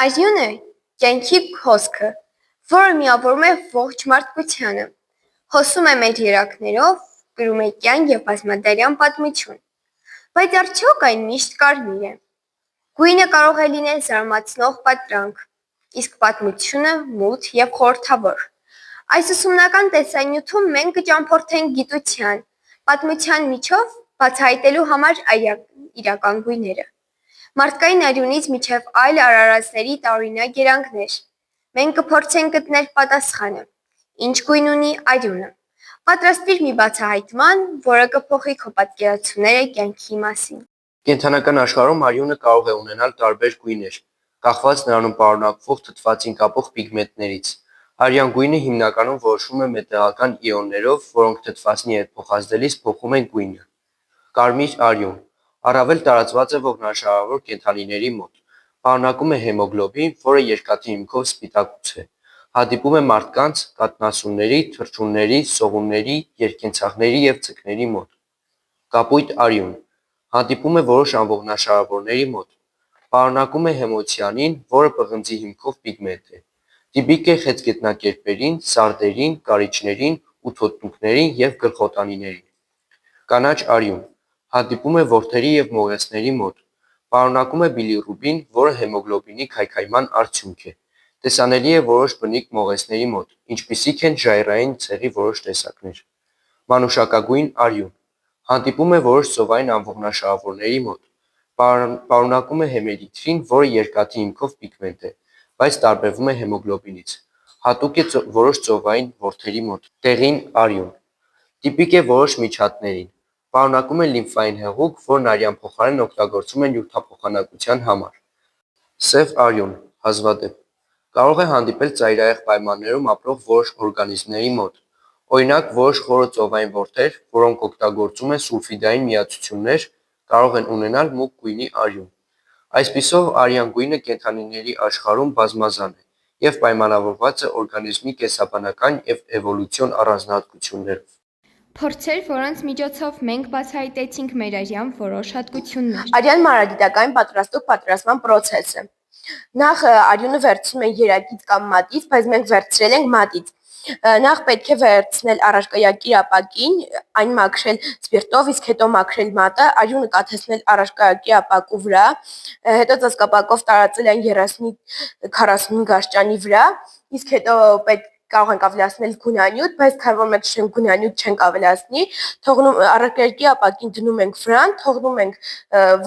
Արյունը կյանքի հոսքը, որը միավորում է ողջ մարդկությանը, հոսում է մեր երակներով, կրում է կյան և բազմադարյան պատմություն, բայց արդյոք այն միշտ կարմիր է։ Գույնը կարող է լինել զարմացնող պատրանք, իսկ պատմությունը մութ և խորհրդավոր։ Այս ուսումնական տեսանյութում մենք կճամփորդենք գիտության, պատմության միջով բացահայտելու համար իրական գույները։ Մարդկային արյունից մինչև այլ արարածների տարօրինակ երանգներ։ Մենք կփորձենք գտնել պատասխանը, ինչ գույն ունի արյունը։ Պատրաստվիր մի բացահայտման, որը կփոխի քո պատկերացումները կյանքի մասին։ Կենդանական աշխարհում արյունը կարող է ունենալ տարբեր գույներ, կախված նրանում պարունակվող թթվածին կապող պիգմենտներից։ Արյան գույնը հիմնականում որոշվում է մետաղական իոններով, որոնք թթվածնի հետ փոխազդելիս փոխում են գույնը։ Կարմիր արյուն առավել տարածված է ողնաշարավոր կենդանիների մոտ։ Պարունակում է հեմոգլոբին, որը երկաթի հիմքով սպիտակուց է։ Հանդիպում է մարդկանց, կաթնասունների, թռչունների, սողունների, երկենցաղների և ձկների մոտ։ Կապույտ արյուն հանդիպում է որոշ անողնաշարավորների մոտ։ Պարունակում է հեմոցիանին, որը պղնձի հիմքով պիգմենտ է։ Տիպիկ է խեցգետնակերպերին, սարդերին, կարիճներին, ութոտնուկներին և գլխոտանիներին։ Կանաչ արյուն հանդիպում է որդերի և մողեսների մոտ։ Պարունակում է բիլիռուբին, որը հեմոգլոբինի քայքայման արդյունք է։ Տեսանելի է որոշ բնիկ մողեսների մոտ, ինչպիսիք են ժայռային ցեղի որոշ տեսակներ։ Մանուշակագույն արյուն հանդիպում է որոշ ծովային անողնաշարավորների մոտ։ Պարունակում է հեմերիթրին, որը երկաթի հիմքով պիգմենտ է, բայց տարբերվում է հեմոգլոբինից։ Հատուկ է որոշ ծովային որդերի մոտ։ Դեղին արյուն տիպիկ է որոշ միջատներին։ Պարունակում է լիմֆային հեղուկ, որն արյան փոխարեն օգտագործում են նյութափոխանակության համար։ Սև արյուն հազվադեպ կարող է հանդիպել ծայրահեղ պայմաններում ապրող որոշ օրգանիզմների մոտ։ Օրինակ, որոշ խորը ծովային որդեր, որոնք օգտագործում են սուլֆիդային միացություններ, կարող են ունենալ մուգ գույնի արյուն։ Այսպիսով, արյան գույնը կենդանիների աշխարհում բազմազան է և պայմանավորված է օրգանիզմի կենսաբանական և էվոլյուցիոն առանձնահատկություններով։ Փորձեր, որոնց միջոցով մենք բացահայտեցինք մեր արյան որոշ հատկություններ։ Արյան մանրադիտական պատրաստման պրոցեսը։ Նախ արյունը վերցնում են երակից կամ մատից, բայց մենք վերցրել ենք մատից։ Նախ պետք է վերցնել առարկայակիր ապակին, այն մաքրել սպիրտով, իսկ հետո մաքրել մատը, արյունը կաթեցնել առարկայակիր ապակու վրա, հետո ծածկապակով տարածել այն 30-45 աստիճանի վրա, իսկ հետո կարող ենք ավելացնել գունանյութ, բայց քանի որ մենք շենք գունանյութ չենք ավելացնի, առարկայակիր ապակին դնում ենք վրան, թողնում ենք,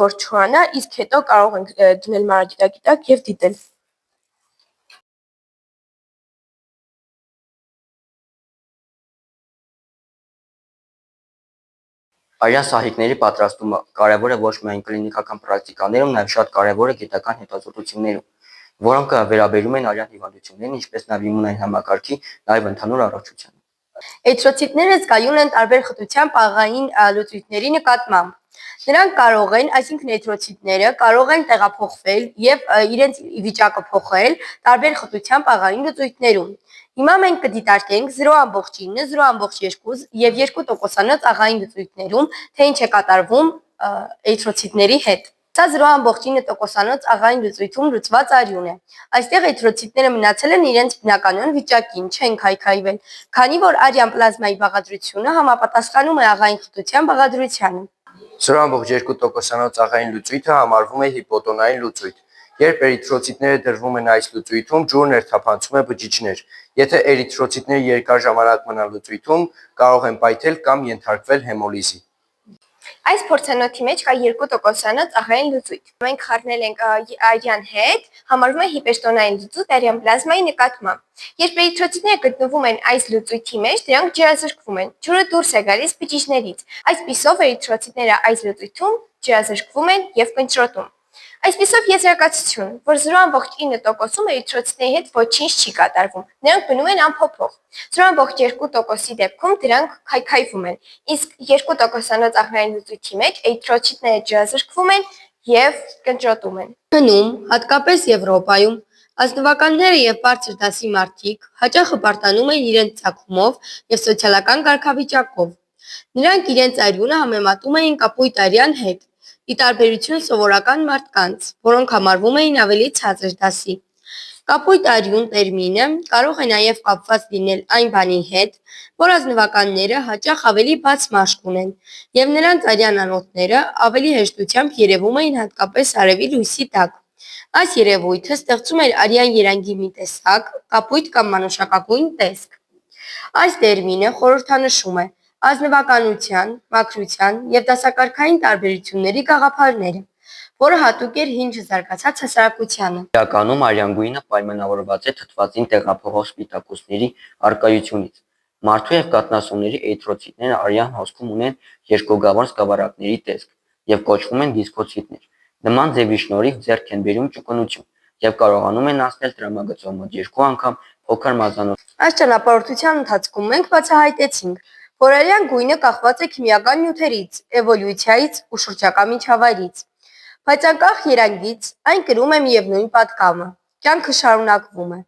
որ չուրանա, իսկ հետո կարող ենք դնել մանրադիտակի տակ և դիտել։ Արյան սահիկների պատրաստումը կարևոր է ոչ միայն կլինիկական պրակտիկաներում, նաև շատ կարևոր է գիտական հետազոտություններում, որոնք վերաբերում են արյան հիվանդություններին, ինչպես նաև իմունային համակարգի, նաև ընդհանուր առողջությանը։ Էրիթրոցիտները զգայուն են տարբեր խտության պաղային լուծույթների նկատմամբ։ Նրանք կարող են, այսինքն էրիթրոցիտները կարող են տեղափոխվել և իրենց վիճակը փոխել տարբեր խտության պաղային լուծույթներում։ Հիմա մենք կդիտարկենք 0.9, 0.2 և 2% աղային լուծույթներում, թե ինչ է կատարվում էրիթրոցիտների հետ։ Սա 0.9% աղային լուծույթում լուծված արյուն է։ Այստեղ էրիթրոցիտները մնացել են իրենց բնականոն վիճակին, չեն քայքայվել, քանի որ արյան պլազմայի բաղադրությունը համապատասխանում է աղային խտության բաղադրությանը։ 0.2% աղային լուծույթը համարվում է հիպոտոնային լուծույթ։ Երբ էրիթրոցիտները դրվում են այս լուծույթում, ջուրը ներթափանցում է բջիջներ։ Եթե էրիթրոցիտները երկար ժամանակ մնան լուծույթում, կարող են պայթել կամ ենթարկվել հեմոլիզի։ Այս փորձանոթի մեջ կա 2% աղային լուծույթ։ Մենք խառնել ենք արյան հետ, համարվում է հիպերտոնային լուծույթ արյան պլազմայի նկատմամբ։ Երբ էրիթրոցիտները գտնվում են այս լուծույթի մեջ, դրանք ջրազրկվում են, ջուրը դուրս է գալիս բջիջներից։ Այսպիսով էրիթրոցիտները այս լուծույթում ջրազրկվում են և կնճռոտում։ Այսպիսով եզրակացություն, որ 0.9%-ում էրիթրոցիտների հետ ոչինչ չի կատարվում, նրանք մնում են անփոփոխ։ 0.2%-ի դեպքում դրանք քայքայվում են, իսկ 2% աղային լուծույթի մեջ էրիթրոցիտները ջրազրկվում են և կնճռոտում են։ Հնում, հատկապես Եվրոպայում, ազնվականները և բարձր դասի մարդիկ հաճախ հպարտանում են իրենց ծագումով և սոցիալական կարգավիճակով։ Նրանք իրենց արյունը համեմատում էին կապույտ արյան հետ։ ի տարբերություն սովորական մարդկանց, որոնք համարվում էին ավելի ցածր դասի։ Կապույտ արյուն տերմինը կարող է նաև կապված լինել այն բանի հետ, որ ազնվականները հաճախ ավելի բաց մաշկ ունեն, եւ նրանց արյան անոթները ավելի հեշտությամբ երևում էին հատկապես արևի լույսի տակ։ Այս երևույթը ստեղծում էր արյան երանգի մի տեսակ, կապույտ կամ մանուշակագույն տեսք։ Այս տերմինը խորհրդանշում է ազնվականության, մաքրության եւ դասակարգային տարբերությունների գաղափարները, որը հատուկ էր հին զարգացած հասարակությանը։ Իրականում արյան գույնը պայմանավորված է թթվածին տեղափոխող սպիտակուցների առկայությունից։ Մարդու եւ կաթնասունների էրիթրոցիտները արյան հոսքում ունեն երկգողավոր սկավառակների տեսք եւ կոչվում են դիսկոցիտներ։ Նման ձևի շնորհիվ ձեռք են բերում ճկունություն եւ կարողանում են անցնել տրամագծով մոտ 2 անգամ փոքր մազանոց։ Այս ճանապարհորդության ընթացքում մենք բացահայտեցինք, որ արյան գույնը կախված է քիմիական նյութերից, էվոլյուցիայից ու շրջակա միջավայրից, բայց անկախ երանգից այն կրում է միևնույն պատկամը՝ կյանքը շարունակվում է։